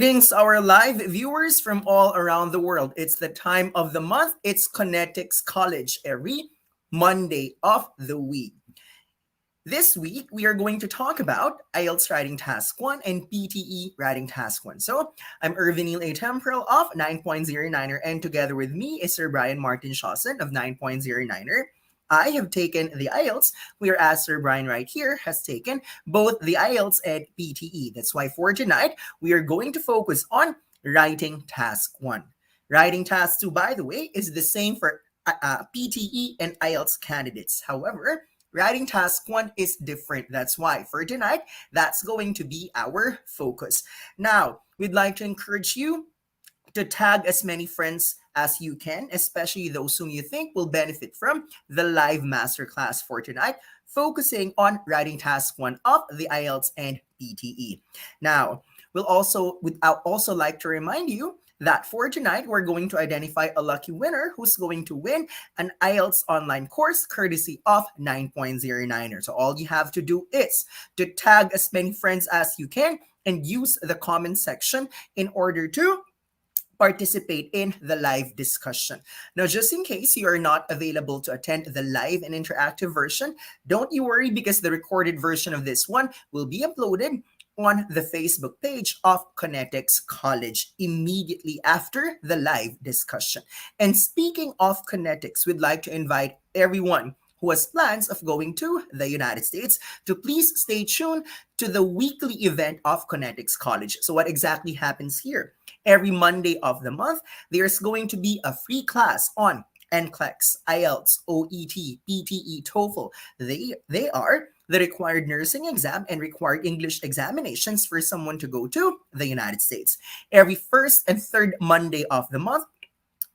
Greetings, our live viewers from all around the world. It's the time of the month. It's Connetics College every Monday of the week. This week, we are going to talk about IELTS Writing Task 1 and PTE Writing Task 1. So, I'm Irvinil A. Temporal of 9.09er, and together with me is Sir Brian Martin Shawson of 9.09er. I have taken the IELTS, whereas Sir Brian right here has taken both the IELTS and PTE. That's why for tonight, we are going to focus on Writing Task 1. Writing Task 2, by the way, is the same for PTE and IELTS candidates. However, Writing task 1 is different. That's why for tonight, that's going to be our focus. Now, we'd like to encourage you to tag as many friends as you can, especially those whom you think will benefit from the live masterclass for tonight, focusing on writing task 1 of the IELTS and PTE. Now, would also like to remind you that for tonight, we're going to identify a lucky winner who's going to win an IELTS online course courtesy of 9.09er. So all you have to do is to tag as many friends as you can and use the comment section in order to participate in the live discussion. Now, just in case you are not available to attend the live and interactive version, don't you worry because the recorded version of this one will be uploaded on the Facebook page of Connetics College immediately after the live discussion. And speaking of Connetics, we'd like to invite everyone who has plans of going to the United States to please stay tuned to the weekly event of Connetics College. So what exactly happens here? Every Monday of the month, there's going to be a free class on NCLEX, IELTS, OET, PTE, TOEFL. They are the required nursing exam and required English examinations for someone to go to the United States. Every first and third Monday of the month,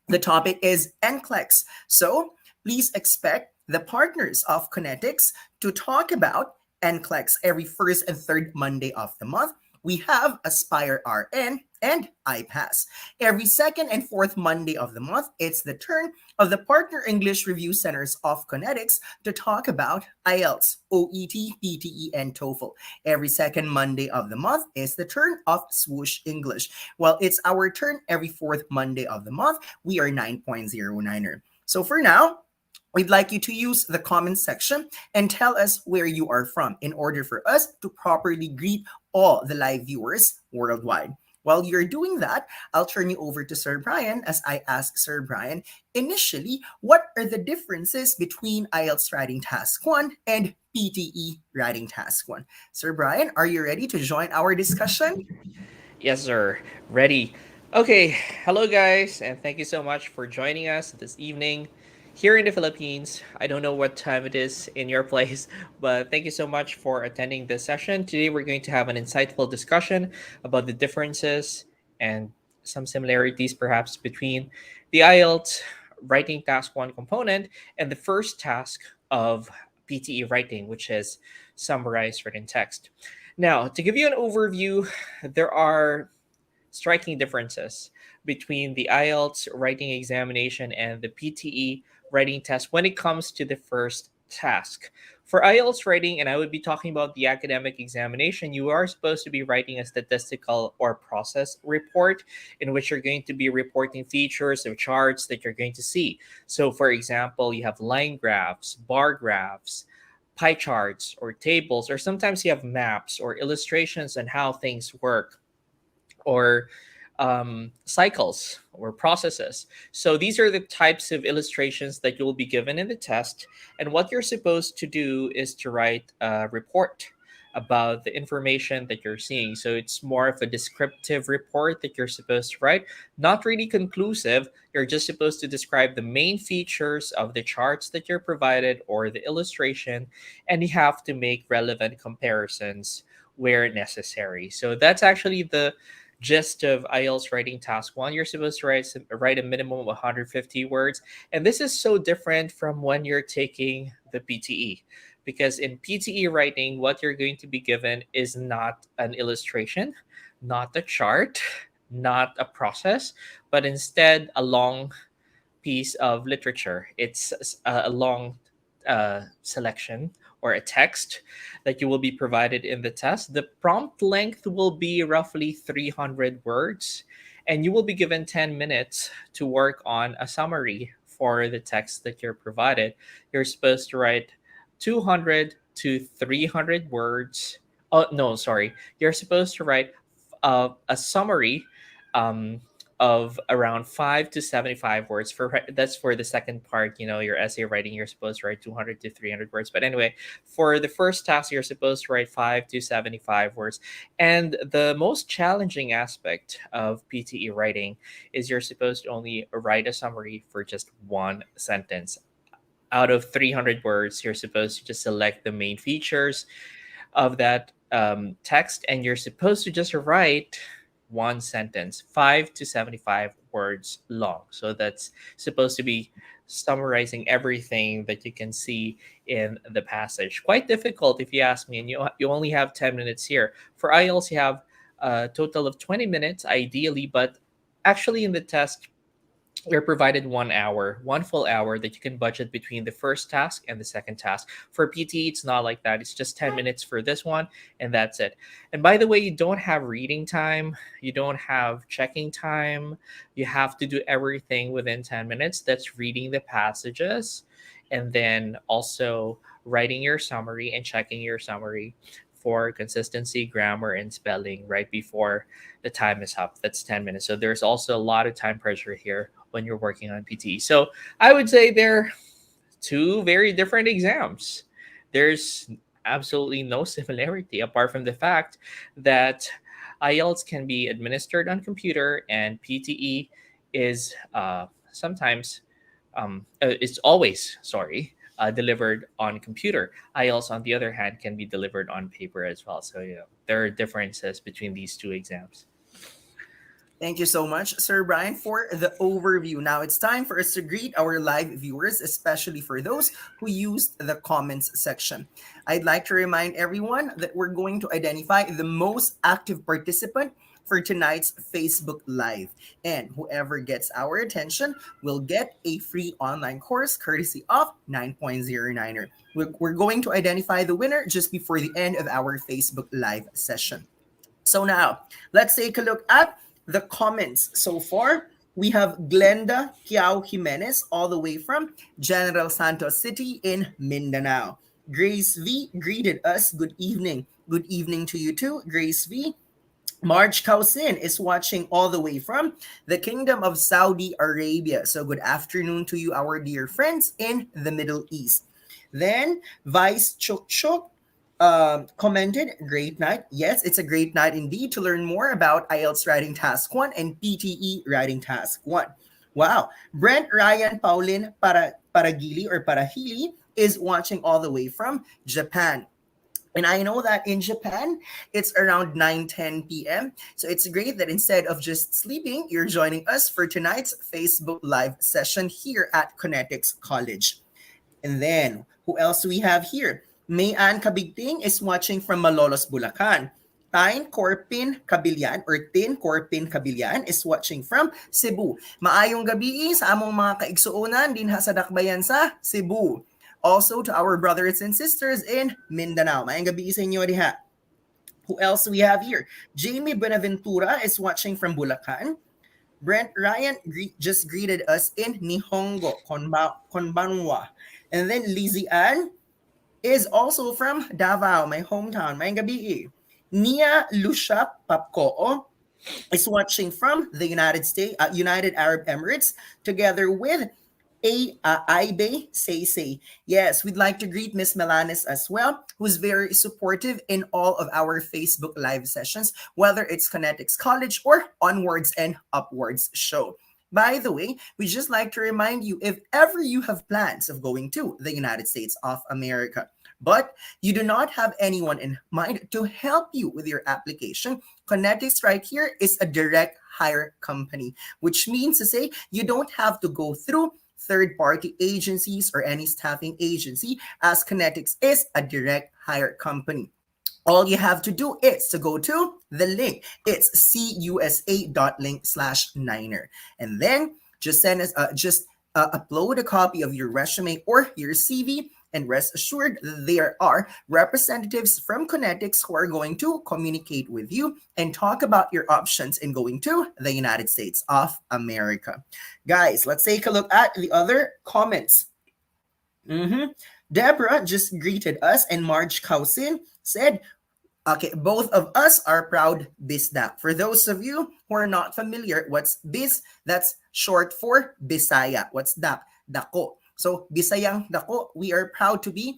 the topic is NCLEX. So please expect the partners of Connetics to talk about NCLEX every first and third Monday of the month. We have Aspire RN and iPass. Every second and fourth Monday of the month, it's the turn of the Partner English Review Centers of Connetics to talk about IELTS, OET, PTE, and TOEFL. Every second Monday of the month is the turn of Swoosh English. Well, it's our turn every fourth Monday of the month. We are 9.09er. So for now, we'd like you to use the comment section and tell us where you are from in order for us to properly greet all the live viewers worldwide. While you're doing that, I'll turn you over to Sir Brian as I ask Sir Brian initially, what are the differences between IELTS Writing Task 1 and PTE Writing Task 1? Sir Brian, are you ready to join our discussion? Yes, sir. Ready. Okay. Hello, guys, and thank you so much for joining us this evening here in the Philippines. I don't know what time it is in your place, but thank you so much for attending this session. Today, we're going to have an insightful discussion about the differences and some similarities, perhaps, between the IELTS writing task 1 component and the first task of PTE writing, which is summarized written text. Now, to give you an overview, there are striking differences between the IELTS writing examination and the PTE writing test when it comes to the first task. For IELTS writing, and I would be talking about the academic examination, you are supposed to be writing a statistical or process report in which you're going to be reporting features or charts that you're going to see. So, for example, you have line graphs, bar graphs, pie charts or tables, or sometimes you have maps or illustrations on how things work, or cycles or processes. So these are the types of illustrations that you'll be given in the test. And what you're supposed to do is to write a report about the information that you're seeing. So it's more of a descriptive report that you're supposed to write, not really conclusive. You're just supposed to describe the main features of the charts that you're provided or the illustration, and you have to make relevant comparisons where necessary. So that's actually the gist of IELTS writing task 1. You're supposed to write a minimum of 150 words. And this is so different from when you're taking the PTE. Because in PTE writing, what you're going to be given is not an illustration, not a chart, not a process, but instead a long piece of literature. It's a long selection or a text that you will be provided in the test. The prompt length will be roughly 300 words, and you will be given 10 minutes to work on a summary for the text that you're provided. You're supposed to write 200 to 300 words. Oh, no, sorry. You're supposed to write a summary um, of around 5 to 75 words. That's for the second part, your essay writing. You're supposed to write 200 to 300 words. But anyway, for the first task, you're supposed to write 5 to 75 words. And the most challenging aspect of PTE writing is you're supposed to only write a summary for just one sentence. Out of 300 words, you're supposed to just select the main features of that text, and you're supposed to just write one sentence, 5 to 75 words long. So that's supposed to be summarizing everything that you can see in the passage. Quite difficult, if you ask me, and you only have 10 minutes here. For IELTS, you have a total of 20 minutes, ideally, but actually in the test, you're provided 1 hour, one full hour that you can budget between the first task and the second task. For PT, it's not like that. It's just 10 minutes for this one, and that's it. And by the way, you don't have reading time, you don't have checking time. You have to do everything within 10 minutes. That's reading the passages and then also writing your summary and checking your summary for consistency, grammar, and spelling right before the time is up. That's 10 minutes. So there's also a lot of time pressure here when you're working on PTE. So I would say they're two very different exams. There's absolutely no similarity apart from the fact that IELTS can be administered on computer and PTE is sometimes it's always delivered on computer. IELTS, on the other hand, can be delivered on paper as well. So there are differences between these two exams. Thank you so much, Sir Brian, for the overview. Now it's time for us to greet our live viewers, especially for those who used the comments section. I'd like to remind everyone that we're going to identify the most active participant for tonight's Facebook Live. And whoever gets our attention will get a free online course courtesy of 9.09er. We're going to identify the winner just before the end of our Facebook Live session. So now, let's take a look at the comments so far. We have Glenda Kiao Jimenez all the way from General Santos City in Mindanao. Grace V greeted us. Good evening. Good evening to you too, Grace V. Marge Kausin is watching all the way from the Kingdom of Saudi Arabia. So good afternoon to you, our dear friends in the Middle East. Then Vice Chuk Chuk commented, great night. Yes, it's a great night indeed to learn more about IELTS Writing Task 1 and PTE Writing Task 1. Wow. Brent Ryan Paulin Paragili or Parahili is watching all the way from Japan. And I know that in Japan, it's around 9:10 p.m. So it's great that instead of just sleeping, you're joining us for tonight's Facebook Live session here at Connetics College. And then, who else do we have here? Mayan Kabigting is watching from Malolos, Bulacan. Tin Corpin Kabilyan or Tin Corpin Kabilyan is watching from Cebu. Maayong gabi sa among mga kaigsuonan din sa dakbayan sa Cebu. Also to our brothers and sisters in Mindanao. Maayong gabi sa inyo diha. Who else do we have here? Jamie Benaventura is watching from Bulacan. Brent Ryan just greeted us in Nihongo, Konbanwa. And then Lizzie Ann is also from Davao, my hometown. Maayong gabi. Nia Lucia Papkoo is watching from the United Arab Emirates, together with Aibe Say. Yes, we'd like to greet Miss Melanis as well, who's very supportive in all of our Facebook Live sessions, whether it's Connetics College or Onwards and Upwards show. By the way, we just like to remind you, if ever you have plans of going to the United States of America, but you do not have anyone in mind to help you with your application, Connetics right here is a direct hire company, which means to say you don't have to go through third-party agencies or any staffing agency, as Connetics is a direct hire company. All you have to do is to go to the link. It's cusa.link/niner. And then just send us, upload a copy of your resume or your CV, And rest assured, there are representatives from Connetics who are going to communicate with you and talk about your options in going to the United States of America. Guys, let's take a look at the other comments. Deborah just greeted us, and Marge Cousin said, okay, both of us are proud Bisdak. For those of you who are not familiar, what's Bis? That's short for Bisaya. What's Dak? Dako. So, Bisayang Dako, we are proud to be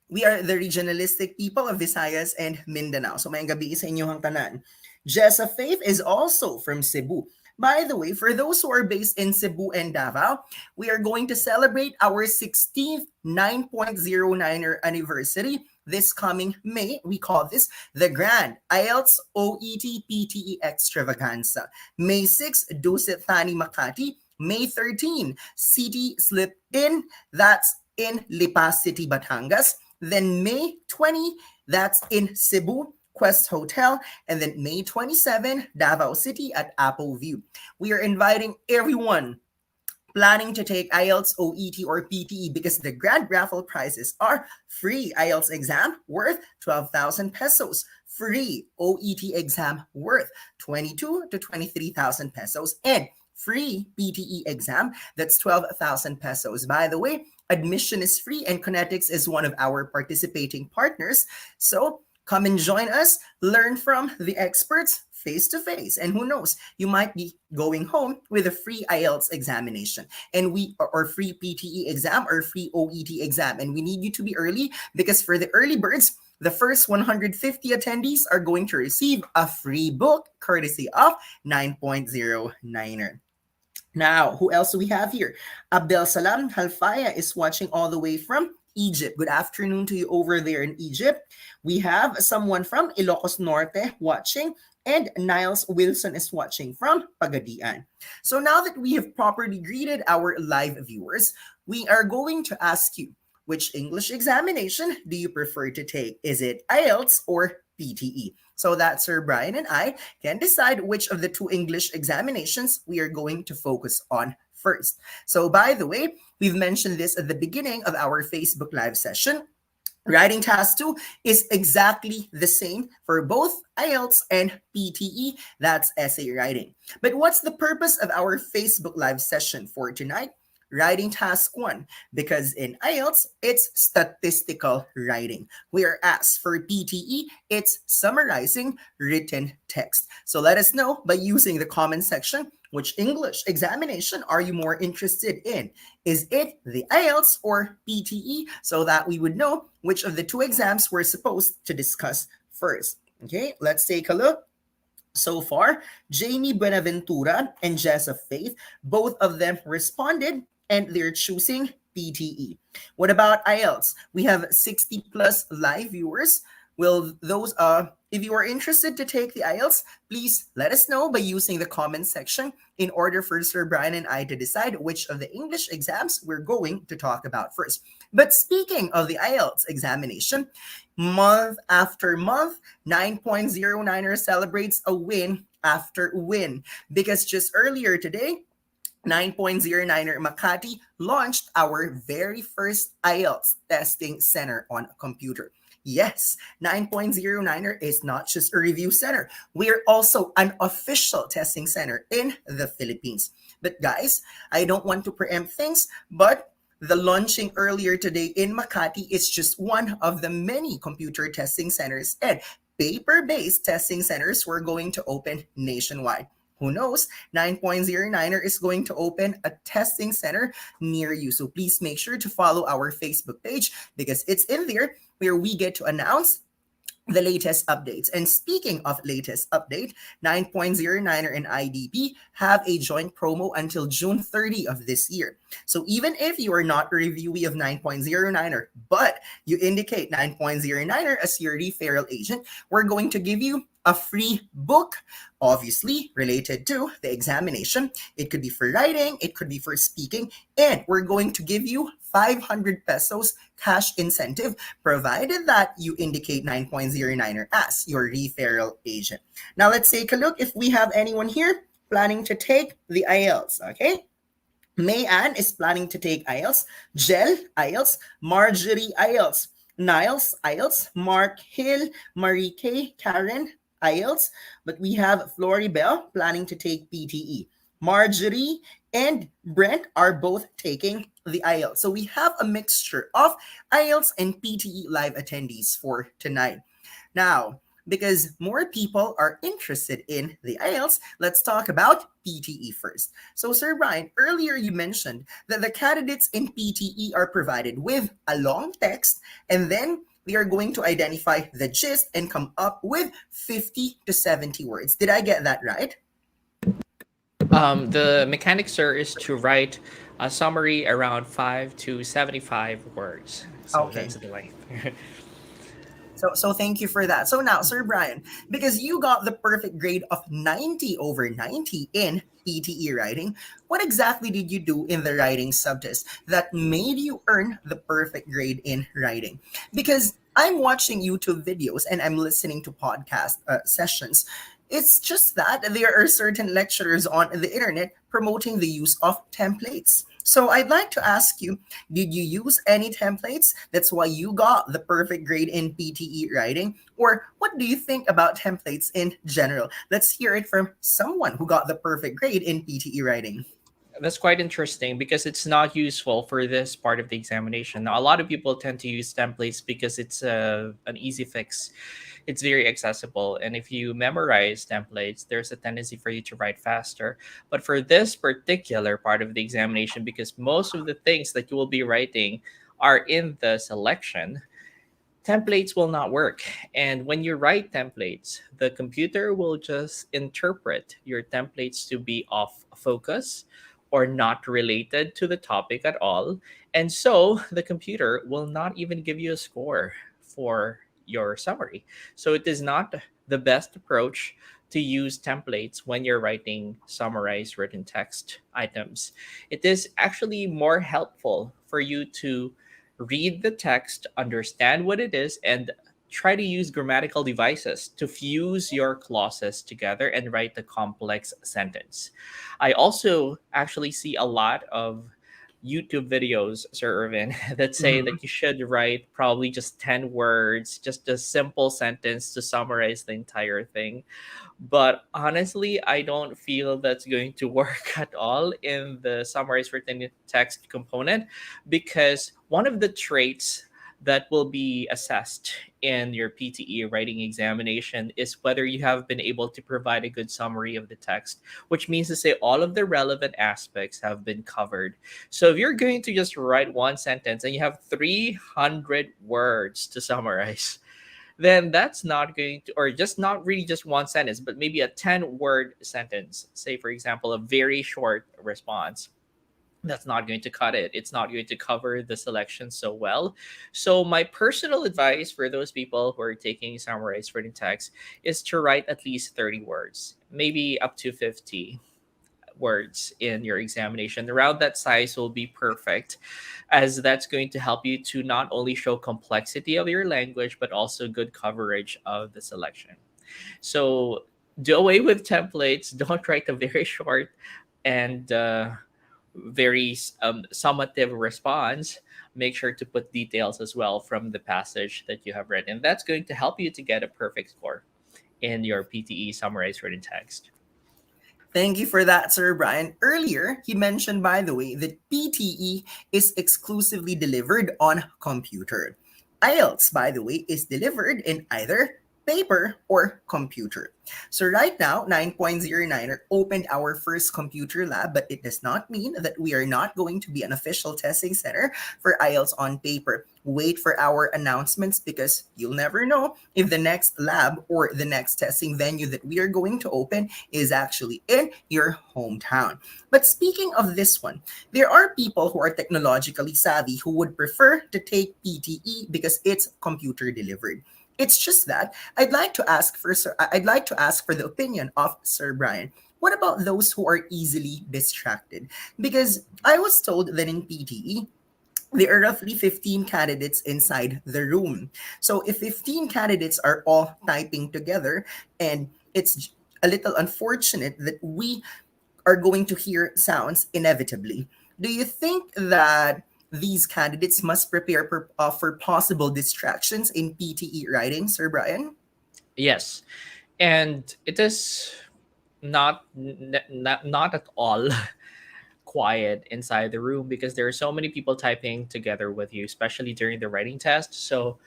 we are the regionalistic people of Visayas and Mindanao. So, may gabi sa inyong tanan. Jessa Faith is also from Cebu. By the way, for those who are based in Cebu and Davao, we are going to celebrate our 16th 9.09er anniversary this coming May. We call this the Grand IELTS OET PTE Extravaganza. May 6, Dusit Thani Makati. May 13, City Slip In. That's in Lipa City, Batangas. Then May 20, that's in Cebu Quest Hotel. And then May 27, Davao City at Apple View. We are inviting everyone planning to take IELTS, OET, or PTE because the grand raffle prizes are free IELTS exam worth 12,000 pesos, free OET exam worth 22 to 23,000 pesos, and free PTE exam that's 12,000 pesos. By the way, admission is free and Connetics is one of our participating partners. So come and join us, learn from the experts face to face. And who knows, you might be going home with a free IELTS examination and or free PTE exam or free OET exam. And we need you to be early because for the early birds, the first 150 attendees are going to receive a free book courtesy of 9.09er. Now, who else do we have here? Abdel Salam Halfaya is watching all the way from Egypt. Good afternoon to you over there in Egypt. We have someone from Ilocos Norte watching, and Niles Wilson is watching from Pagadian. So now that we have properly greeted our live viewers, we are going to ask you, which English examination do you prefer to take? Is it IELTS or PTE? So that Sir Brian and I can decide which of the two English examinations we are going to focus on first. So by the way, we've mentioned this at the beginning of our Facebook Live session. Writing task 2 is exactly the same for both IELTS and PTE. That's essay writing. But what's the purpose of our Facebook Live session for tonight? Writing task 1, because in IELTS, it's statistical writing. Whereas for PTE, it's summarizing written text. So let us know by using the comment section, which English examination are you more interested in? Is it the IELTS or PTE? So that we would know which of the two exams we're supposed to discuss first. Okay, let's take a look. So far, Jamie Buenaventura and Jessa Faith, both of them responded and they're choosing PTE. What about IELTS? We have 60 plus live viewers. Will those if you are interested to take the IELTS, please let us know by using the comment section in order for Sir Brian and I to decide which of the English exams we're going to talk about first. But speaking of the IELTS examination, month after month, 9.09er celebrates a win after win because just earlier today, 9.09er Makati launched our very first IELTS testing center on a computer. Yes, 9.09er is not just a review center. We're also an official testing center in the Philippines. But guys, I don't want to preempt things, but the launching earlier today in Makati is just one of the many computer testing centers and paper-based testing centers we're going to open nationwide. Who knows? 9.09er is going to open a testing center near you. So please make sure to follow our Facebook page because it's in there where we get to announce the latest updates. And speaking of latest update, 9.09er and IDP have a joint promo until June 30 of this year. So even if you are not a reviewee of 9.09er, but you indicate 9.09er as your referral agent, we're going to give you a free book, obviously related to the examination. It could be for writing, it could be for speaking, and we're going to give you 500 pesos cash incentive, provided that you indicate 9.09er as your referral agent. Now let's take a look if we have anyone here planning to take the IELTS, okay? May Ann is planning to take IELTS. Jel, IELTS. Marjorie, IELTS. Niles, IELTS. Mark Hill, Marie K, Karen, IELTS. But we have Floribel planning to take PTE. Marjorie and Brent are both taking the IELTS. So we have a mixture of IELTS and PTE live attendees for tonight. Now, because more people are interested in the IELTS, let's talk about PTE first. So, Sir Brian, earlier you mentioned that the candidates in PTE are provided with a long text, and then they are going to identify the gist and come up with 50 to 70 words. Did I get that right? The mechanic, sir, is to write a summary around 5 to 75 words. So Okay. that's the length. So thank you for that. So now, Sir Brian, because you got the perfect grade of 90 over 90 in PTE writing, what exactly did you do in the writing subtest that made you earn the perfect grade in writing? Because I'm watching YouTube videos and I'm listening to podcast sessions. It's just that there are certain lecturers on the internet promoting the use of templates. So I'd like to ask you, did you use any templates? That's why you got the perfect grade in PTE writing? Or what do you think about templates in general? Let's hear it from someone who got the perfect grade in PTE writing. That's quite interesting because it's not useful for this part of the examination. Now, a lot of people tend to use templates because it's an easy fix. It's very accessible. And if you memorize templates, there's a tendency for you to write faster. But for this particular part of the examination, because most of the things that you will be writing are in the selection, templates will not work. And when you write templates, the computer will just interpret your templates to be off focus or not related to the topic at all. And so the computer will not even give you a score for your summary. So it is not the best approach to use templates when you're writing summarized written text items. It is actually more helpful for you to read the text, understand what it is, and try to use grammatical devices to fuse your clauses together and write the complex sentence. I also actually see a lot of YouTube videos, Sir Irvin, that say Mhm. that you should write probably just 10 words, just a simple sentence to summarize the entire thing. But honestly, I don't feel that's going to work at all in the summarized written text component, because one of the traits that will be assessed in your PTE writing examination is whether you have been able to provide a good summary of the text, which means to say all of the relevant aspects have been covered. So if you're going to just write one sentence and you have 300 words to summarize, then that's not going to, or just not really just one sentence, but maybe a 10-word sentence. Say, for example, a very short response. That's not going to cut it. It's not going to cover the selection so well. So, my personal advice for those people who are taking summarized written text is to write at least 30 words, maybe up to 50 words in your examination. Around that size will be perfect, as that's going to help you to not only show complexity of your language but also good coverage of the selection. So do away with templates. Don't write a very short and very summative response. Make sure to put details as well from the passage that you have read, and that's going to help you to get a perfect score in your PTE summarized written text. Thank you for that, Sir Brian. Earlier, he mentioned, by the way, that PTE is exclusively delivered on computer. IELTS, by the way, is delivered in either paper or computer. So right now, 9.09er opened our first computer lab, but it does not mean that we are not going to be an official testing center for IELTS on paper. Wait for our announcements because you'll never know if the next lab or the next testing venue that we are going to open is actually in your hometown. But speaking of this one, there are people who are technologically savvy who would prefer to take PTE because it's computer delivered. It's just that I'd like to ask for the opinion of Sir Brian. What about those who are easily distracted? Because I was told that in PTE, there are roughly 15 candidates inside the room. So if 15 candidates are all typing together, and it's a little unfortunate that we are going to hear sounds inevitably. Do you think that these candidates must prepare for possible distractions in PTE writing, Sir Brian? Yes, and it is not at all quiet inside the room because there are so many people typing together with you, especially during the writing test. So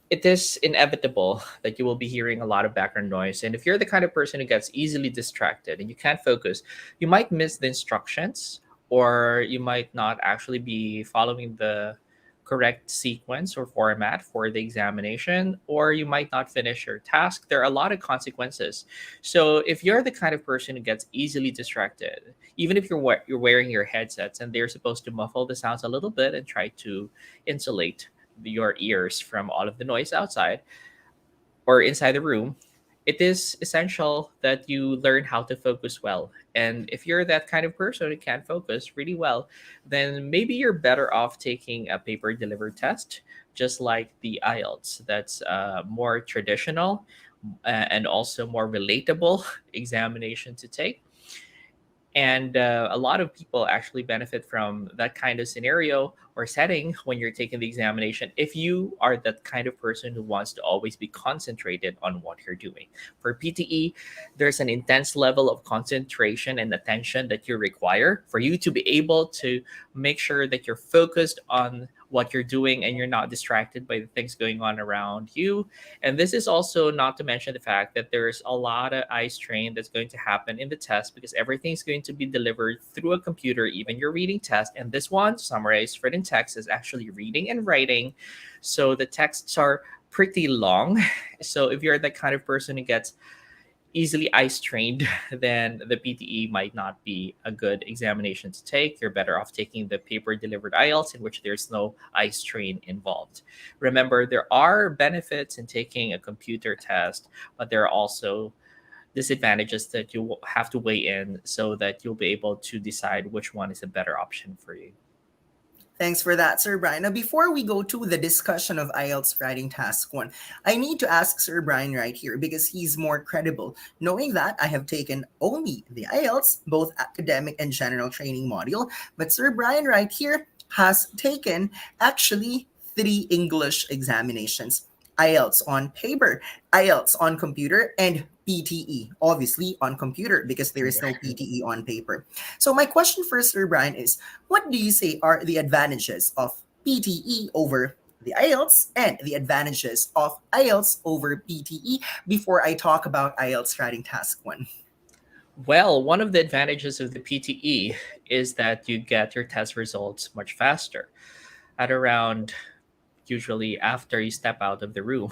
it is inevitable that you will be hearing a lot of background noise. And if you're the kind of person who gets easily distracted and you can't focus, you might miss the instructions, or you might not actually be following the correct sequence or format for the examination, or you might not finish your task. There are a lot of consequences. So if you're the kind of person who gets easily distracted, even if you're wearing your headsets and they're supposed to muffle the sounds a little bit and try to insulate your ears from all of the noise outside or inside the room, it is essential that you learn how to focus well. And if you're that kind of person who can focus really well, then maybe you're better off taking a paper delivered test, just like the IELTS. That's more traditional and also more relatable examination to take. And a lot of people actually benefit from that kind of scenario or setting when you're taking the examination, if you are that kind of person who wants to always be concentrated on what you're doing. For PTE, there's an intense level of concentration and attention that you require for you to be able to make sure that you're focused on what you're doing and you're not distracted by the things going on around you. And this is also not to mention the fact that there's a lot of eye strain that's going to happen in the test because everything's going to be delivered through a computer, even your reading test. And this one, summarized written text, is actually reading and writing. So the texts are pretty long. So if you're the kind of person who gets easily eye strained, then the PTE might not be a good examination to take. You're better off taking the paper delivered IELTS, in which there's no eye strain involved. Remember, there are benefits in taking a computer test, but there are also disadvantages that you will have to weigh in so that you'll be able to decide which one is a better option for you. Thanks for that, Sir Brian. Now, before we go to the discussion of IELTS writing task one, I need to ask Sir Brian right here because he's more credible, knowing that I have taken only the IELTS, both academic and general training module. But Sir Brian right here has taken actually three English examinations: IELTS on paper, IELTS on computer, and PTE, obviously on computer because there is no PTE on paper. So, my question for Sir Brian is, what do you say are the advantages of PTE over the IELTS and the advantages of IELTS over PTE before I talk about IELTS writing task one? Well, one of the advantages of the PTE is that you get your test results much faster at around, usually after you step out of the room,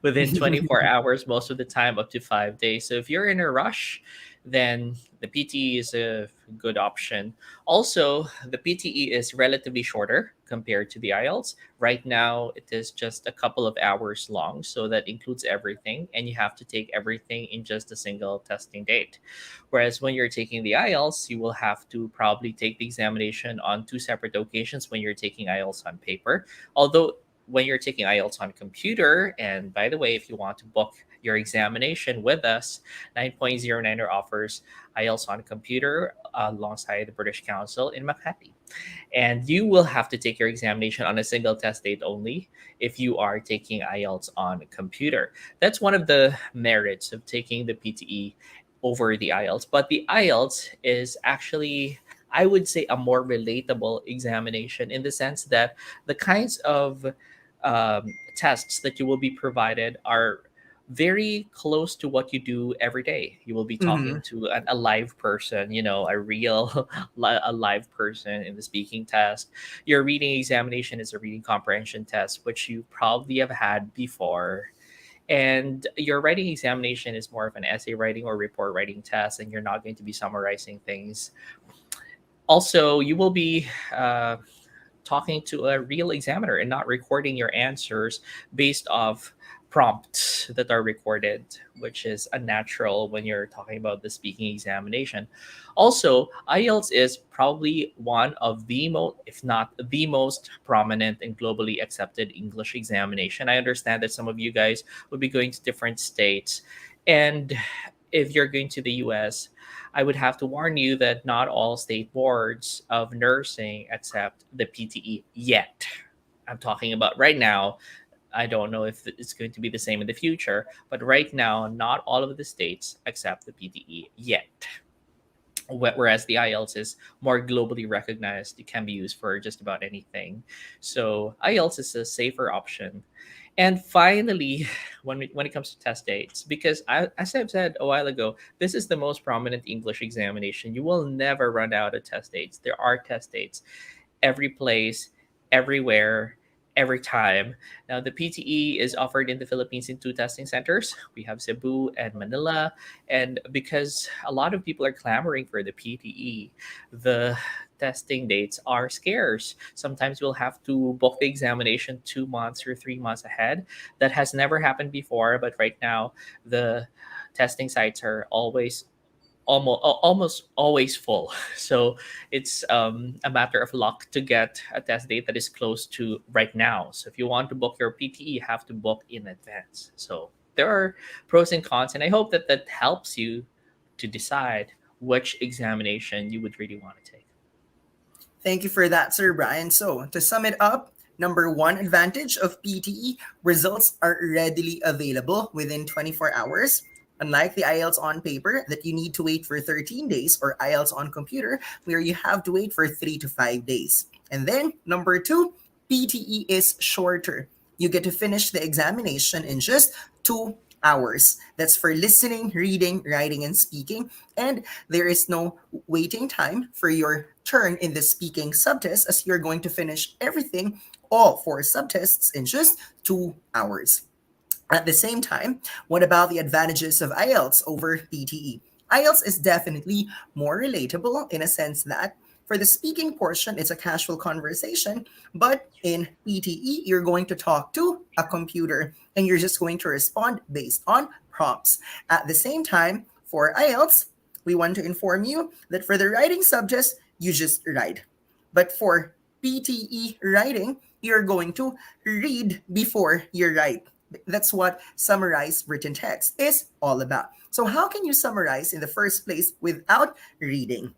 within 24 hours, most of the time up to 5 days. So if you're in a rush, then the PTE is a good option. Also, the PTE is relatively shorter compared to the IELTS. Right now, it is just a couple of hours long, so that includes everything, and you have to take everything in just a single testing date. Whereas when you're taking the IELTS, you will have to probably take the examination on two separate occasions when you're taking IELTS on paper. Although when you're taking IELTS on computer, and by the way, if you want to book your examination with us, 9.09er offers IELTS on computer alongside the British Council in Makati. And you will have to take your examination on a single test date only if you are taking IELTS on computer. That's one of the merits of taking the PTE over the IELTS. But the IELTS is actually, I would say, a more relatable examination in the sense that the kinds of tests that you will be provided are very close to what you do every day. You will be Mm-hmm. talking to a live person, a real a live person in the speaking test. Your reading examination is a reading comprehension test, which you probably have had before. And your writing examination is more of an essay writing or report writing test, and you're not going to be summarizing things. Also, you will be talking to a real examiner and not recording your answers based off prompts that are recorded, which is unnatural when you're talking about the speaking examination. Also, IELTS is probably one of the most, if not the most prominent and globally accepted English examination. I understand that some of you guys will be going to different states, and if you're going to the US, I would have to warn you that not all state boards of nursing accept the PTE yet. I'm talking about right now. I don't know if it's going to be the same in the future, but right now, not all of the states accept the PTE yet. Whereas the IELTS is more globally recognized, it can be used for just about anything. So IELTS is a safer option. And finally, when it comes to test dates, because as I've said a while ago, this is the most prominent English examination. You will never run out of test dates. There are test dates every place, everywhere, every time. Now, the PTE is offered in the Philippines in two testing centers. We have Cebu and Manila. And because a lot of people are clamoring for the PTE, the testing dates are scarce. Sometimes we'll have to book the examination 2 months or 3 months ahead. That has never happened before, but right now, the testing sites are almost always full. So it's a matter of luck to get a test date that is close to right now. So if you want to book your PTE, you have to book in advance. So there are pros and cons, and I hope that that helps you to decide which examination you would really want to take. Thank you for that, Sir Brian. So, to sum it up, number one advantage of PTE, results are readily available within 24 hours. Unlike the IELTS on paper that you need to wait for 13 days, or IELTS on computer where you have to wait for 3 to 5 days. And then number two, PTE is shorter. You get to finish the examination in just 2 hours. That's for listening, reading, writing, and speaking. And there is no waiting time for your turn in the speaking subtest, as you're going to finish everything, all four subtests, in just 2 hours. At the same time, what about the advantages of IELTS over PTE? IELTS is definitely more relatable in a sense that for the speaking portion, it's a casual conversation, but in PTE, you're going to talk to a computer and you're just going to respond based on prompts. At the same time, for IELTS, we want to inform you that for the writing subjects, you just write. But for PTE writing, you're going to read before you write. That's what summarized written text is all about. So, how can you summarize in the first place without reading?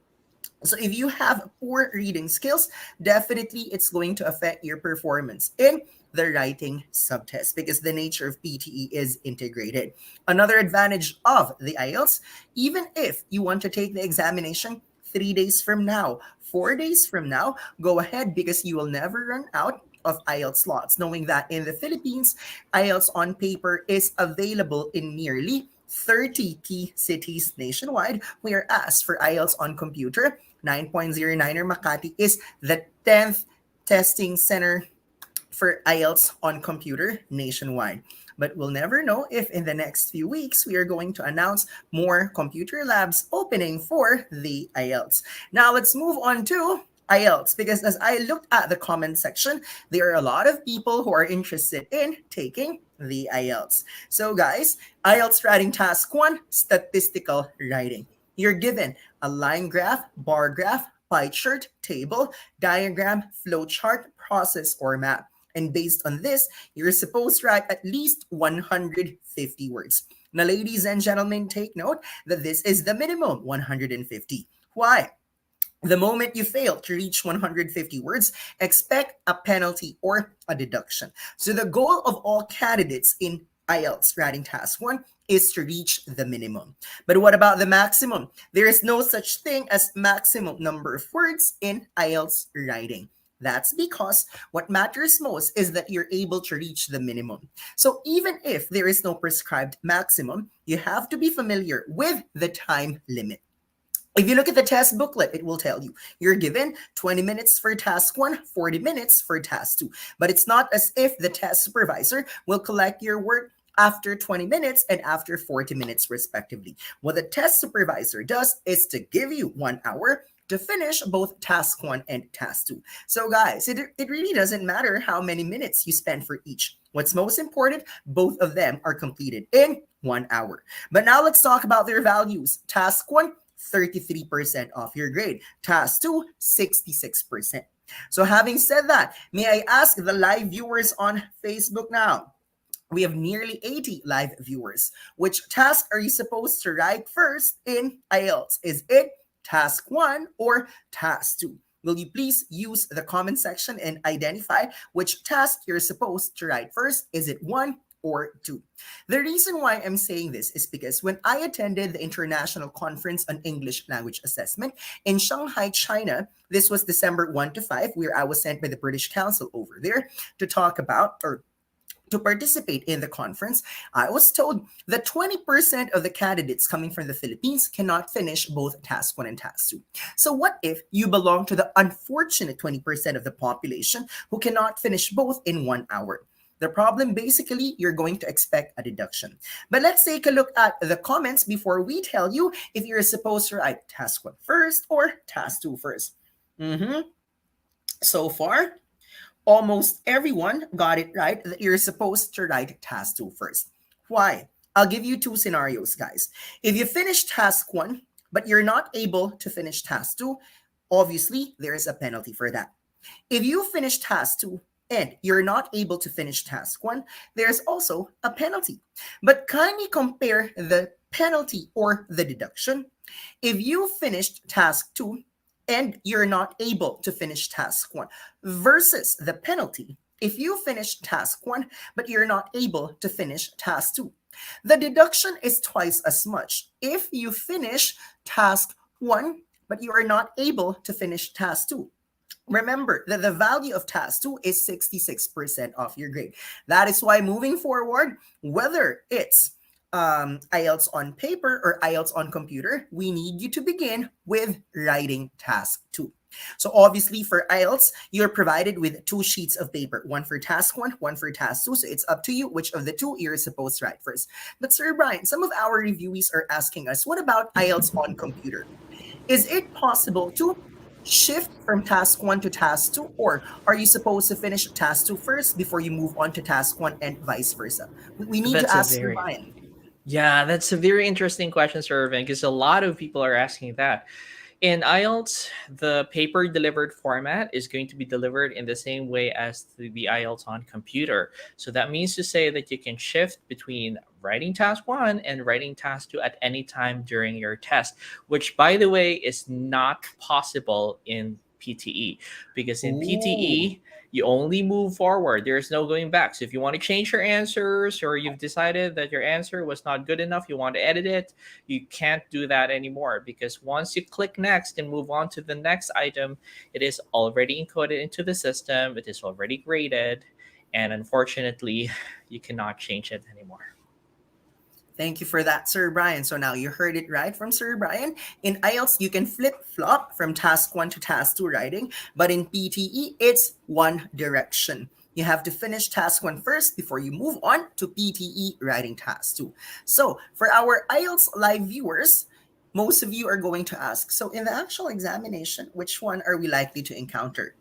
So if you have poor reading skills, definitely it's going to affect your performance in the writing subtest because the nature of PTE is integrated. Another advantage of the IELTS, even if you want to take the examination 3 days from now, 4 days from now, go ahead because you will never run out of IELTS slots, knowing that in the Philippines, IELTS on paper is available in nearly 30 key cities nationwide, whereas for IELTS on computer, 9.09 or Makati is the 10th testing center for IELTS on computer nationwide. But we'll never know if in the next few weeks we are going to announce more computer labs opening for the IELTS. Now let's move on to IELTS because as I looked at the comment section, there are a lot of people who are interested in taking the IELTS. So guys, IELTS writing task 1, statistical writing. You're given a line graph, bar graph, pie chart, table, diagram, flow chart, process, or map. And based on this, you're supposed to write at least 150 words. Now, ladies and gentlemen, take note that this is the minimum 150. Why? The moment you fail to reach 150 words, expect a penalty or a deduction. So the goal of all candidates in IELTS writing task 1 is to reach the minimum. But what about the maximum? There is no such thing as maximum number of words in IELTS writing. That's because what matters most is that you're able to reach the minimum. So even if there is no prescribed maximum, you have to be familiar with the time limit. If you look at the test booklet, it will tell you you're given 20 minutes for task 1, 40 minutes for task 2. But it's not as if the test supervisor will collect your work after 20 minutes and after 40 minutes, respectively. What the test supervisor does is to give you 1 hour to finish both task 1 and task 2. So, guys, it really doesn't matter how many minutes you spend for each. What's most important, both of them are completed in 1 hour. But now let's talk about their values. Task 1, 33% off your grade. Task 2, 66%. So having said that, may I ask the live viewers on Facebook now, We have nearly 80 live viewers. Which task are you supposed to write first in IELTS? Is it task 1 or task 2? Will you please use the comment section and identify which task you're supposed to write first? Is it 1 or 2? The reason why I'm saying this is because when I attended the International Conference on English Language Assessment in Shanghai, China, this was December 1 to 5, where I was sent by the British Council over there to talk about or to participate in the conference, I was told that 20% of the candidates coming from the Philippines cannot finish both task 1 and task 2. So, what if you belong to the unfortunate 20% of the population who cannot finish both in 1 hour? The problem basically, you're going to expect a deduction. But let's take a look at the comments before we tell you if you're supposed to write task 1 first or task 2 first. So far, almost everyone got it right that you're supposed to write task 2 first. Why? I'll give you two scenarios, guys. If you finish task 1, but you're not able to finish task 2, obviously there is a penalty for that. If you finish task 2 and you're not able to finish task 1, there's also a penalty. But kindly compare the penalty or the deduction. If you finished task 2 and you're not able to finish task 1 versus the penalty if you finish task 1 but you're not able to finish task 2. The deduction is twice as much if you finish task 1 but you are not able to finish task 2. Remember that the value of task 2 is 66% of your grade. That is why moving forward, whether it's IELTS on paper or IELTS on computer, we need you to begin with writing task 2. So obviously for IELTS, you're provided with 2 sheets of paper, one for task 1, one for task 2. So it's up to you which of the 2 you're supposed to write first. But Sir Brian, some of our reviewees are asking us, what about IELTS on computer? Is it possible to shift from task 1 to task 2, or are you supposed to finish task 2 first before you move on to task 1 and vice versa? We need to That's a ask Sir very Brian. Yeah, that's a very interesting question, Sir Irvin, because a lot of people are asking that. In IELTS, the paper delivered format is going to be delivered in the same way as the IELTS on computer. So that means to say that you can shift between writing task 1 and writing task 2 at any time during your test, which, by the way, is not possible in PTE, because in Ooh. PTE you only move forward. There's no going back. So if you want to change your answers, or you've decided that your answer was not good enough, you want to edit it, you can't do that anymore, because once you click next and move on to the next item, it is already encoded into the system, it is already graded, and unfortunately, you cannot change it anymore. Thank you for that, Sir Brian. So now you heard it right from Sir Brian. In IELTS, you can flip flop from task 1 to task 2 writing, but in PTE, it's one direction. You have to finish task 1 first before you move on to PTE writing task 2. So for our IELTS live viewers, most of you are going to ask, so in the actual examination, which one are we likely to encounter?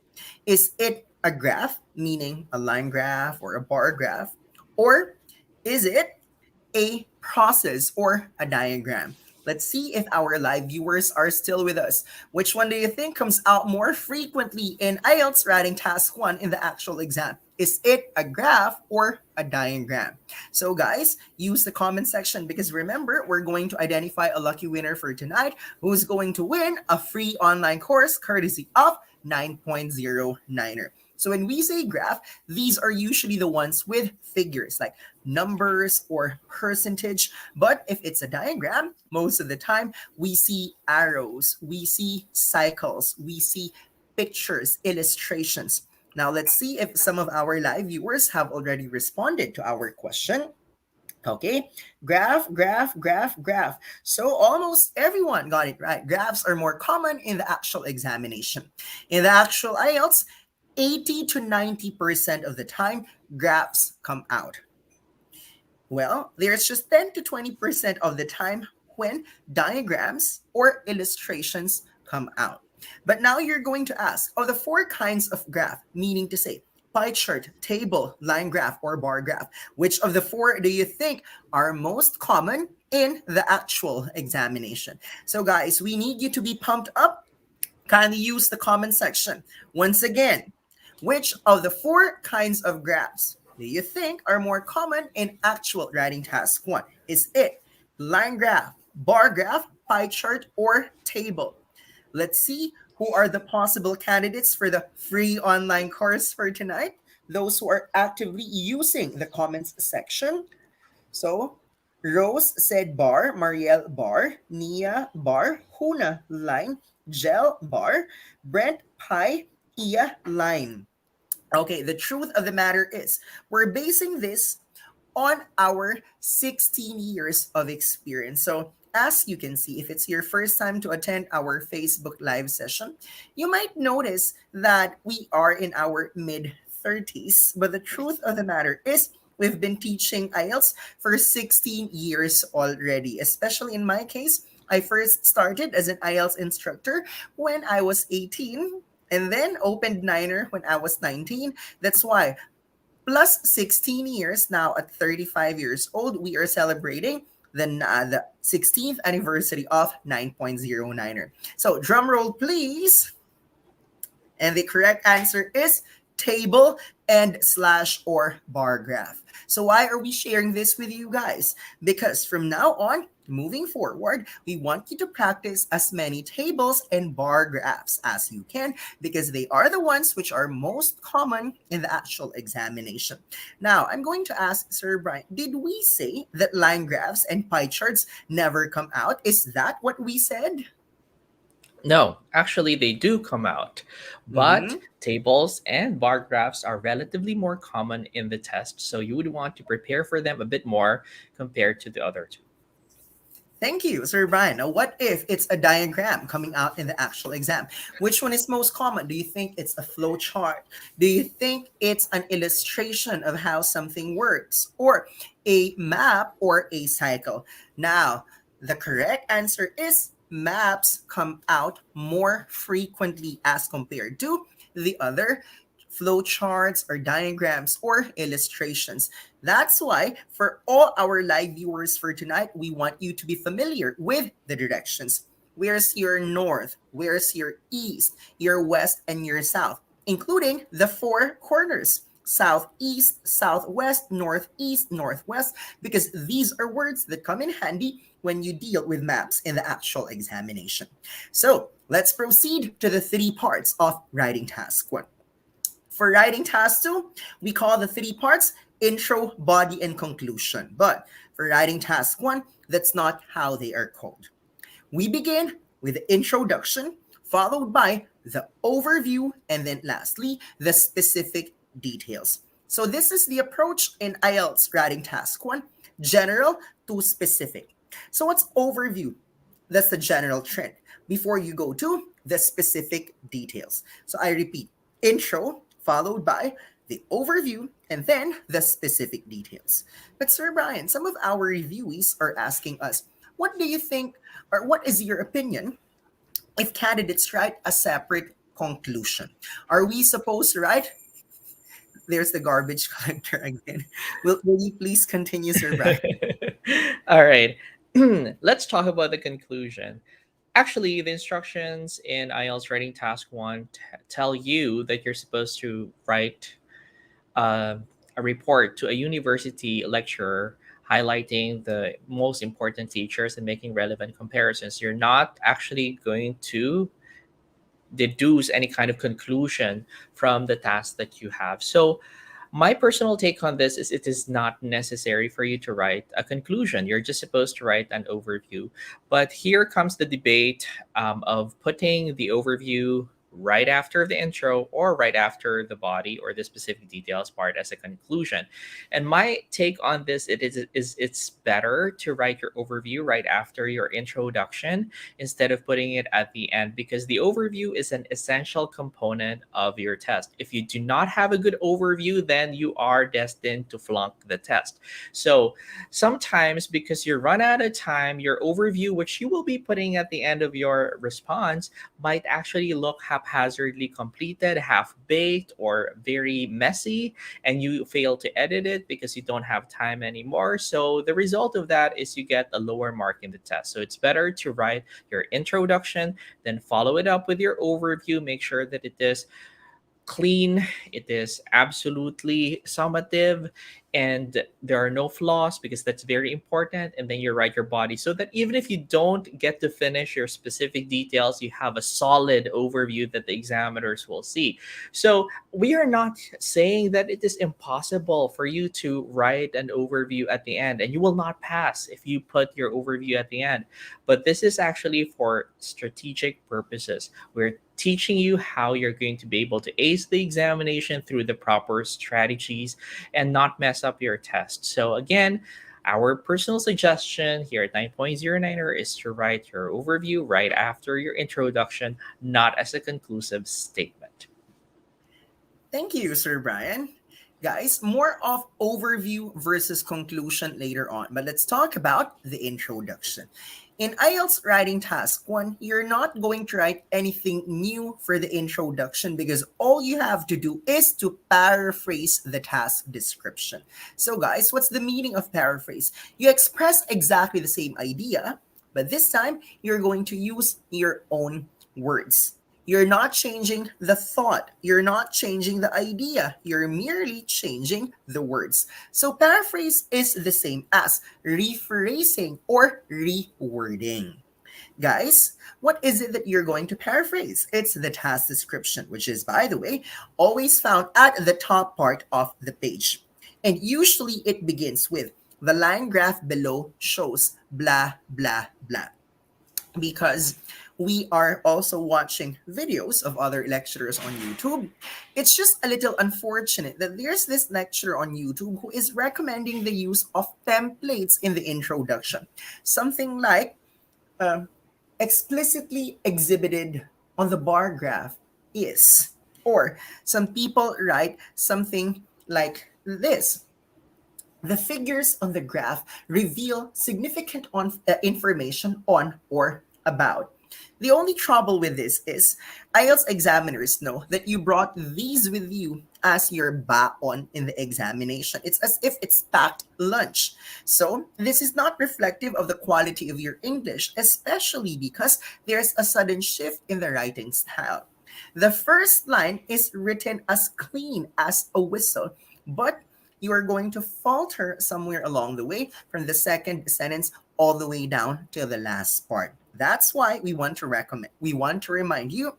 Is it a graph, meaning a line graph or a bar graph, or is it a process or a diagram? Let's see if our live viewers are still with us. Which one do you think comes out more frequently in IELTS writing task 1 in the actual exam? Is it a graph or a diagram? So guys, use the comment section, because remember, we're going to identify a lucky winner for tonight who's going to win a free online course courtesy of 9.09er. So when we say graph, these are usually the ones with figures like numbers or percentage. But if it's a diagram, most of the time we see arrows, we see cycles, we see pictures, illustrations. Now let's see if some of our live viewers have already responded to our question. Okay, graph, graph, graph, graph. So almost everyone got it right. Graphs are more common in the actual examination. In the actual IELTS, 80 to 90% of the time, graphs come out. Well, there's just 10 to 20% of the time when diagrams or illustrations come out. But now you're going to ask, of the 4 kinds of graph, meaning to say pie chart, table, line graph, or bar graph, which of the 4 do you think are most common in the actual examination? So guys, we need you to be pumped up. Kindly use the comment section. Once again, which of the 4 kinds of graphs do you think are more common in actual writing task one? Is it line graph, bar graph, pie chart, or table? Let's see who are the possible candidates for the free online course for tonight. Those who are actively using the comments section. So, Rose said bar, Marielle bar, Nia bar, Huna line, Gel bar, Brent pie, Ia line. Okay, the truth of the matter is, we're basing this on our 16 years of experience. So, as you can see, if it's your first time to attend our Facebook Live session, you might notice that we are in our mid 30s. But the truth of the matter is, we've been teaching IELTS for 16 years already, especially in my case. I first started as an IELTS instructor when I was 18 and then opened Niner when I was 19. That's why plus 16 years now at 35 years old, we are celebrating the 16th anniversary of 9.09er. So drum roll, please. And the correct answer is table and slash or bar graph. So why are we sharing this with you guys? Because from now on, moving forward, we want you to practice as many tables and bar graphs as you can because they are the ones which are most common in the actual examination. Now, I'm going to ask Sir Brian, did we say that line graphs and pie charts never come out? Is that what we said? No, actually, they do come out, but Mm-hmm. tables and bar graphs are relatively more common in the test, so you would want to prepare for them a bit more compared to the other two. Thank you, Sir Brian. Now, what if it's a diagram coming out in the actual exam? Which one is most common? Do you think it's a flow chart? Do you think it's an illustration of how something works? Or a map or a cycle? Now, the correct answer is maps come out more frequently as compared to the other flow charts or diagrams or illustrations. That's why for all our live viewers for tonight, we want you to be familiar with the directions. Where's your north? Where's your east, your west, and your south, including the four corners. Southeast, southwest, northeast, northwest, because these are words that come in handy when you deal with maps in the actual examination. So let's proceed to the three parts of writing task one. For writing task two, we call the three parts intro, body, and conclusion. But for writing task one, that's not how they are called. We begin with the introduction, followed by the overview, and then lastly, the specific details. So this is the approach in IELTS writing task one, general to specific. So what's overview? That's the general trend before you go to the specific details. So I repeat, intro followed by the overview and then the specific details. But Sir Brian, some of our reviewees are asking us, what do you think or what is your opinion if candidates write a separate conclusion? Are we supposed to write? There's the garbage collector again. Will you please continue, Sir Brian? All right. Let's talk about the conclusion. Actually, the instructions in IELTS writing task one tell you that you're supposed to write uh, a report to a university lecturer highlighting the most important features and making relevant comparisons. You're not actually going to deduce any kind of conclusion from the task that you have. So, my personal take on this is it is not necessary for you to write a conclusion. You're just supposed to write an overview. But here comes the debate of putting the overview right after the intro or right after the body or the specific details part as a conclusion. And my take on this is it's better to write your overview right after your introduction instead of putting it at the end because the overview is an essential component of your test. If you do not have a good overview, then you are destined to flunk the test. So sometimes because you run out of time, your overview, which you will be putting at the end of your response, might actually look haphazardly completed, half baked, or very messy, and you fail to edit it because you don't have time anymore. So the result of that is you get a lower mark in the test. So it's better to write your introduction, then follow it up with your overview. Make sure that it is clean, it is absolutely summative, and there are no flaws because that's very important. And then you write your body so that even if you don't get to finish your specific details, you have a solid overview that the examiners will see. So we are not saying that it is impossible for you to write an overview at the end and you will not pass if you put your overview at the end. But this is actually for strategic purposes. We're teaching you how you're going to be able to ace the examination through the proper strategies and not mess up your test. So, again, our personal suggestion here at 9.09er is to write your overview right after your introduction, not as a conclusive statement. Thank you, Sir Brian. Guys, more of overview versus conclusion later on, but let's talk about the introduction. In IELTS writing task 1, you're not going to write anything new for the introduction because all you have to do is to paraphrase the task description. So guys, what's the meaning of paraphrase? You express exactly the same idea, but this time you're going to use your own words. You're not changing the thought. You're not changing the idea. You're merely changing the words. So paraphrase is the same as rephrasing or rewording. Guys, what is it that you're going to paraphrase? It's the task description, which is, by the way, always found at the top part of the page. And usually it begins with the line graph below shows blah, blah, blah, because we are also watching videos of other lecturers on YouTube. It's just a little unfortunate that there's this lecturer on YouTube who is recommending the use of templates in the introduction. Something like um, explicitly exhibited on the bar graph is. Or some people write something like this: the figures on the graph reveal significant information on or about. The only trouble with this is IELTS examiners know that you brought these with you as your baon in the examination. It's as if it's packed lunch. So, this is not reflective of the quality of your English, especially because there's a sudden shift in the writing style. The first line is written as clean as a whistle, but you are going to falter somewhere along the way from the second sentence all the way down to the last part. That's why we want to remind you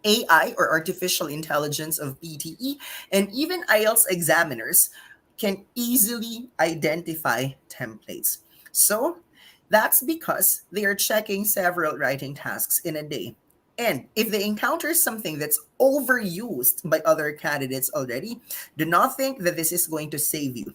AI, or artificial intelligence of PTE, and even IELTS examiners can easily identify templates. So that's because they are checking several writing tasks in a day. And if they encounter something that's overused by other candidates already, do not think that this is going to save you.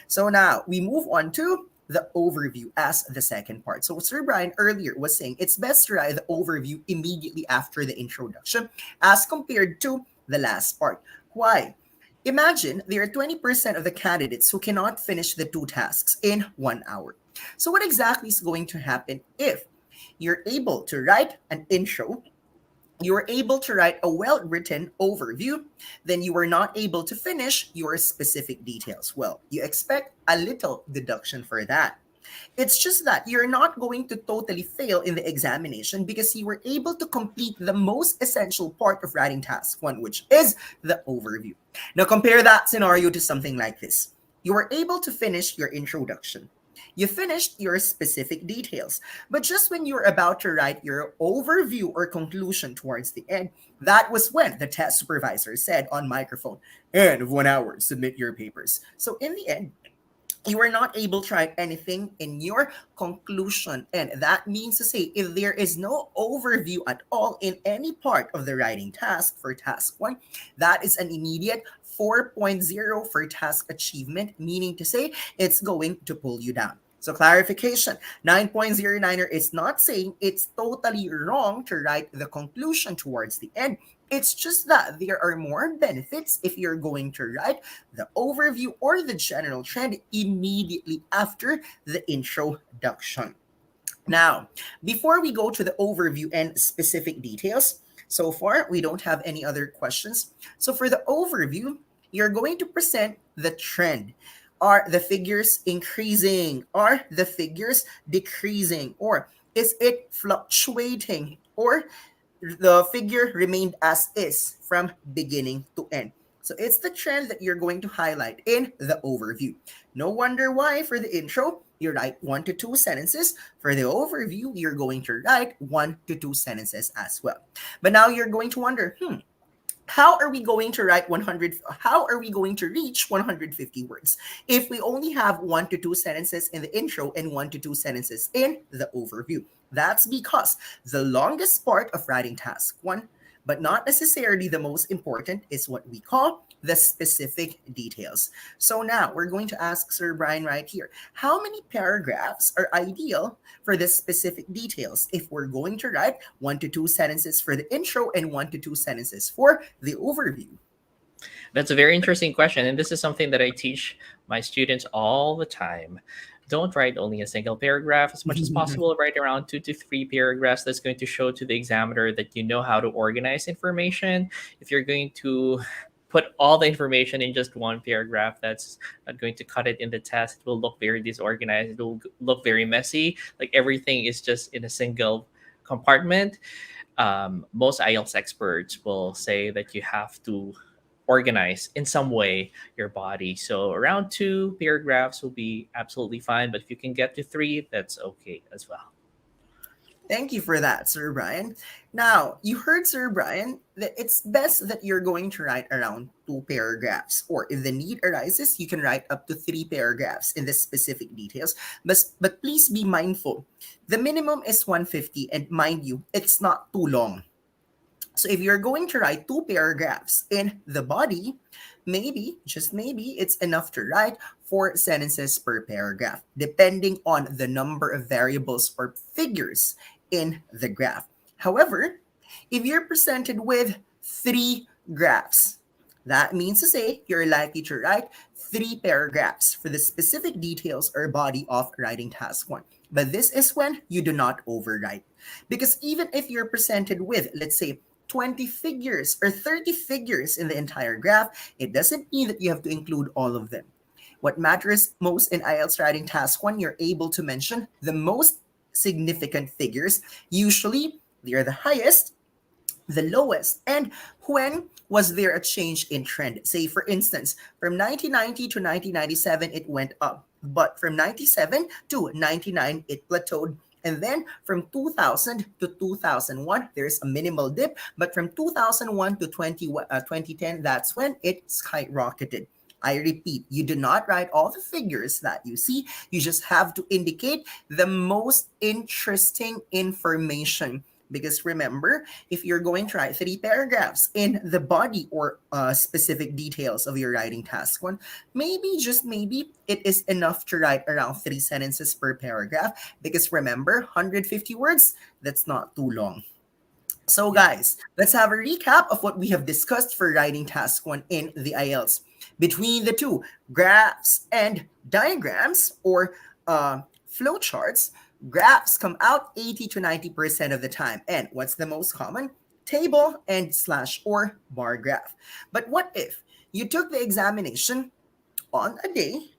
So now we move on to the overview as the second part. So Sir Brian earlier was saying it's best to write the overview immediately after the introduction as compared to the last part. Why? Imagine there are 20% of the candidates who cannot finish the two tasks in 1 hour. So what exactly is going to happen if you're able to write an intro, you were able to write a well written overview, then you were not able to finish your specific details? Well, you expect a little deduction for that. It's just that you're not going to totally fail in the examination because you were able to complete the most essential part of writing task 1, which is the overview. Now, compare that scenario to something like this: you were able to finish your introduction. You finished your specific details, but just when you're about to write your overview or conclusion towards the end, that was when the test supervisor said on microphone, "End of 1 hour, submit your papers." So in the end, you are not able to write anything in your conclusion. And that means to say, if there is no overview at all in any part of the writing task for task 1, that is an immediate 4.0 for task achievement, meaning to say it's going to pull you down. So clarification, 9.09er is not saying it's totally wrong to write the conclusion towards the end. It's just that there are more benefits if you're going to write the overview or the general trend immediately after the introduction. Now, before we go to the overview and specific details, so far we don't have any other questions. So for the overview, you're going to present the trend. Are the figures increasing? Are the figures decreasing? Or is it fluctuating? Or the figure remained as is from beginning to end. So it's the trend that you're going to highlight in the overview. No wonder why for the intro, you write 1 to 2 sentences. For the overview, you're going to write 1 to 2 sentences as well. But now you're going to wonder, how are we going to write 100, how are we going to reach 150 words if we only have 1 to 2 sentences in the intro and 1 to 2 sentences in the overview? That's because the longest part of writing task one, but not necessarily the most important, is what we call the specific details. So now we're going to ask Sir Brian right here, how many paragraphs are ideal for the specific details if we're going to write 1 to 2 sentences for the intro and 1 to 2 sentences for the overview? That's a very interesting question, and this is something that I teach my students all the time. Don't write only a single paragraph. As much as possible, write around 2 to 3 paragraphs. That's going to show to the examiner that you know how to organize information. If you're going to put all the information in just one paragraph, that's not going to cut it in the test. It will look very disorganized. It will look very messy. Like everything is just in a single compartment. Most IELTS experts will say that you have to organize in some way your body. So around 2 paragraphs will be absolutely fine. But if you can get to 3, that's okay as well. Thank you for that, Sir Brian. Now, you heard, Sir Brian, that it's best that you're going to write around 2 paragraphs, or if the need arises, you can write up to 3 paragraphs in the specific details. But please be mindful. The minimum is 150, and mind you, it's not too long. So if you're going to write 2 paragraphs in the body, maybe, just maybe, it's enough to write 4 sentences per paragraph, depending on the number of variables or figures in the graph. However, if you're presented with 3 graphs, that means to say you're likely to write 3 paragraphs for the specific details or body of writing task one. But this is when you do not overwrite. Because even if you're presented with, let's say, 20 figures or 30 figures in the entire graph, it doesn't mean that you have to include all of them. What matters most in IELTS writing task one, you're able to mention the most significant figures. Usually, they are the highest, the lowest, and when was there a change in trend? Say, for instance, from 1990 to 1997, it went up, but from 97 to 99, it plateaued. And then from 2000 to 2001, there's a minimal dip, but from 2001 to 2010, that's when it skyrocketed. I repeat, you do not write all the figures that you see. You just have to indicate the most interesting information. Because remember, if you're going to write 3 paragraphs in the body or specific details of your writing task one, maybe, just maybe, it is enough to write around 3 sentences per paragraph. Because remember, 150 words, that's not too long. So, Yeah. guys, let's have a recap of what we have discussed for writing task one in the IELTS. Between the two, graphs and diagrams or flowcharts, graphs come out 80 to 90% of the time. And what's the most common? Table and slash or bar graph. But what if you took the examination on a day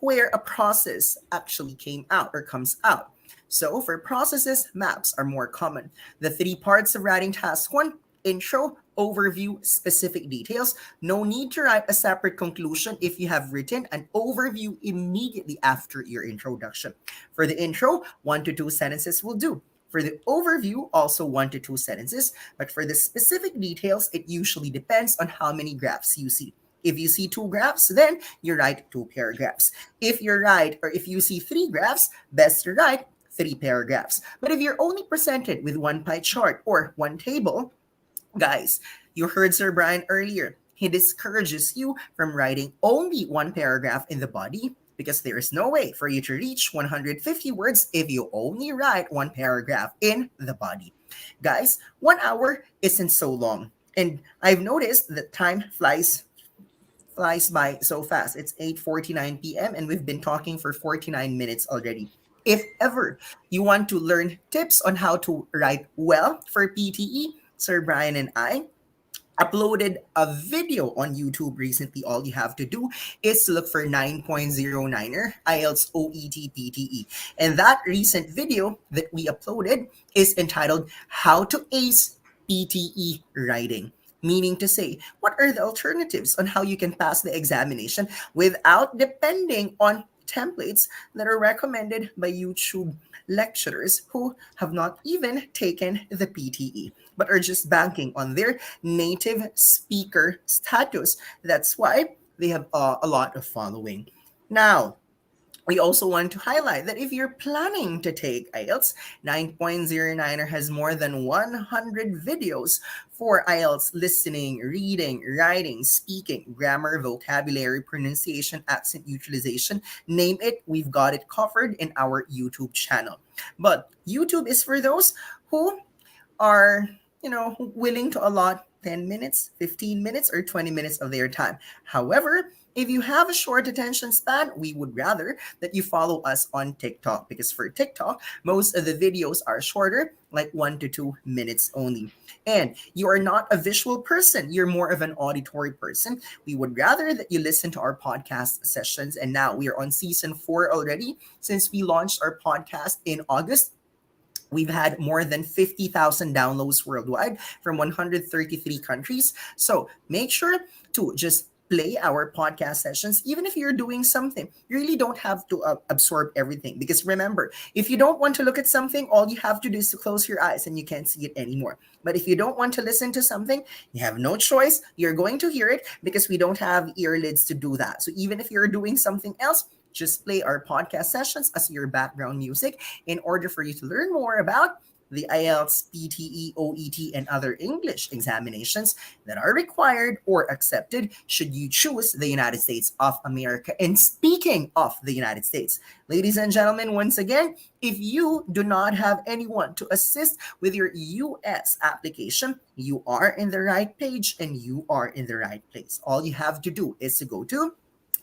where a process actually came out or comes out? So for processes, maps are more common. The 3 parts of writing task one: intro, overview, specific details. No need to write a separate conclusion if you have written an overview immediately after your introduction. For the intro, 1 to 2 sentences will do. For the overview, also 1 to 2 sentences. But for the specific details, it usually depends on how many graphs you see. If you see 2 graphs, then you write 2 paragraphs. If you write, or if you see 3 graphs, best to write 3 paragraphs. But if you're only presented with one pie chart or one table, guys, you heard Sir Brian earlier. He discourages you from writing only 1 paragraph in the body because there is no way for you to reach 150 words if you only write 1 paragraph in the body. Guys, 1 hour isn't so long. And I've noticed that time flies by so fast. It's 8:49 p.m. and we've been talking for 49 minutes already. If ever you want to learn tips on how to write well for PTE, Sir Brian and I uploaded a video on YouTube recently. All you have to do is to look for 9.09er IELTS OET PTE. And that recent video that we uploaded is entitled How to Ace PTE writing. Meaning to say, what are the alternatives on how you can pass the examination without depending on templates that are recommended by YouTube lecturers who have not even taken the PTE but are just banking on their native speaker status. That's why they have a lot of following. Now, we also want to highlight that if you're planning to take IELTS, 9.09er has more than 100 videos for IELTS listening, reading, writing, speaking, grammar, vocabulary, pronunciation, accent utilization. Name it, we've got it covered in our YouTube channel. But YouTube is for those who are, willing to allot 10 minutes, 15 minutes, or 20 minutes of their time. However, if you have a short attention span, we would rather that you follow us on TikTok because for TikTok, most of the videos are shorter, like 1 to 2 minutes only. And you are not a visual person, you're more of an auditory person. We would rather that you listen to our podcast sessions. And now we are on season 4 already since we launched our podcast in August. We've had more than 50,000 downloads worldwide from 133 countries. So make sure to just play our podcast sessions, even if you're doing something. You really don't have to absorb everything. Because remember, if you don't want to look at something, all you have to do is to close your eyes and you can't see it anymore. But if you don't want to listen to something, you have no choice. You're going to hear it because we don't have earlids to do that. So even if you're doing something else, just play our podcast sessions as your background music in order for you to learn more about the IELTS, PTE, OET, and other English examinations that are required or accepted should you choose the United States of America. And speaking of the United States, ladies and gentlemen, once again, if you do not have anyone to assist with your US application, you are in the right page and you are in the right place. All you have to do is to go to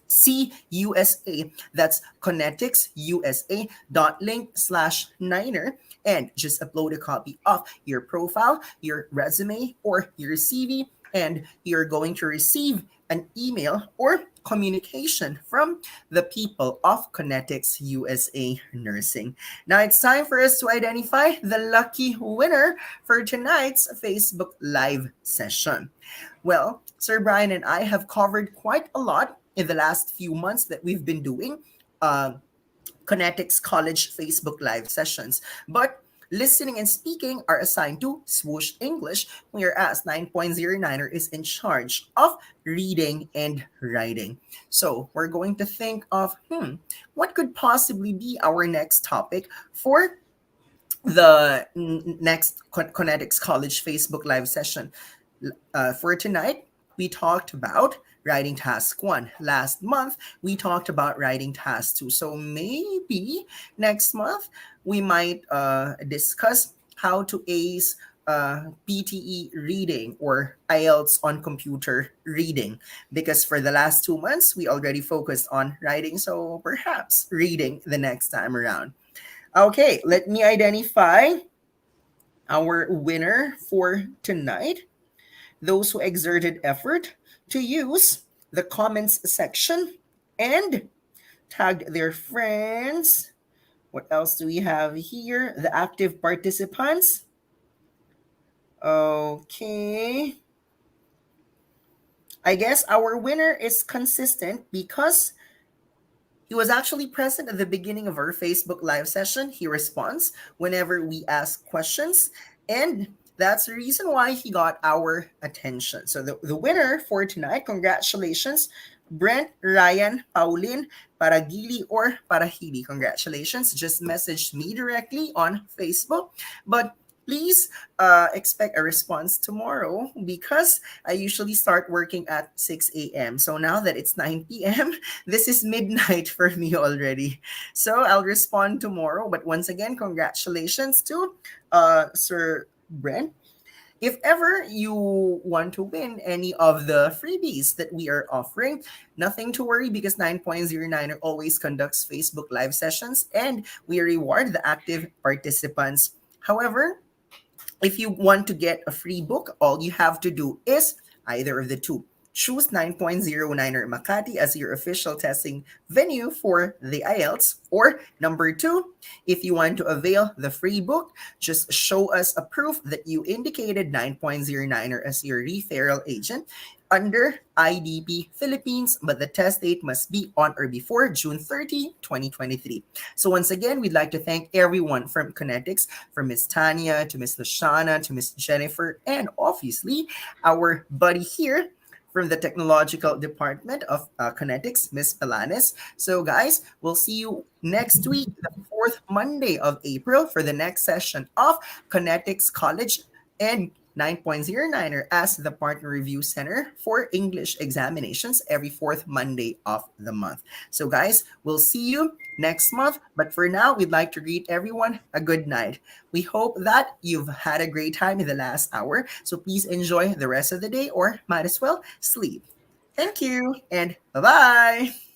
CUSA. That's ConneticsUSA.link/niner and just upload a copy of your profile, your resume, or your CV, and you're going to receive an email or communication from the people of Connetics USA Nursing. Now it's time for us to identify the lucky winner for tonight's Facebook Live session. Well, Sir Brian and I have covered quite a lot in the last few months that we've been doing Connetics College Facebook Live sessions. But listening and speaking are assigned to Swoosh English, whereas 9.09er is in charge of reading and writing. So we're going to think of, what could possibly be our next topic for the next Connetics College Facebook Live session. For tonight, we talked about writing task 1. Last month, we talked about writing task 2. So maybe next month, we might discuss how to ace PTE reading or IELTS on computer reading. Because for the last 2 months, we already focused on writing. So perhaps reading the next time around. Okay, let me identify our winner for tonight. Those who exerted effort to use the comments section and tagged their friends. What else do we have here? The active participants. Okay. I guess our winner is consistent because he was actually present at the beginning of our Facebook Live session. He responds whenever we ask questions. And that's the reason why he got our attention. So the winner for tonight, congratulations, Brent, Ryan, Pauline, Paragili, or Parahili. Congratulations. Just message me directly on Facebook. But please expect a response tomorrow because I usually start working at 6 a.m. So now that it's 9 p.m., this is midnight for me already. So I'll respond tomorrow. But once again, congratulations to Sir Brent. If ever you want to win any of the freebies that we are offering, nothing to worry because 9.09 always conducts Facebook Live sessions and we reward the active participants. However, if you want to get a free book, all you have to do is either of the two. choose 9.09er Makati as your official testing venue for the IELTS. Or number two, if you want to avail the free book, just show us a proof that you indicated 9.09er as your referral agent under IDP Philippines, but the test date must be on or before June 30, 2023. So once again, we'd like to thank everyone from Connetics, from Miss Tanya to Miss Lashana to Miss Jennifer, and obviously our buddy here from the technological department of Connetics, Miss Palanes. So guys, we'll see you next week, the fourth Monday of April, for the next session of Connetics College and 9.09er as the Partner Review Center for English examinations every fourth Monday of the month. So, guys, we'll see you next month. But for now, we'd like to greet everyone a good night. We hope that you've had a great time in the last hour. So, please enjoy the rest of the day or might as well sleep. Thank you and bye bye.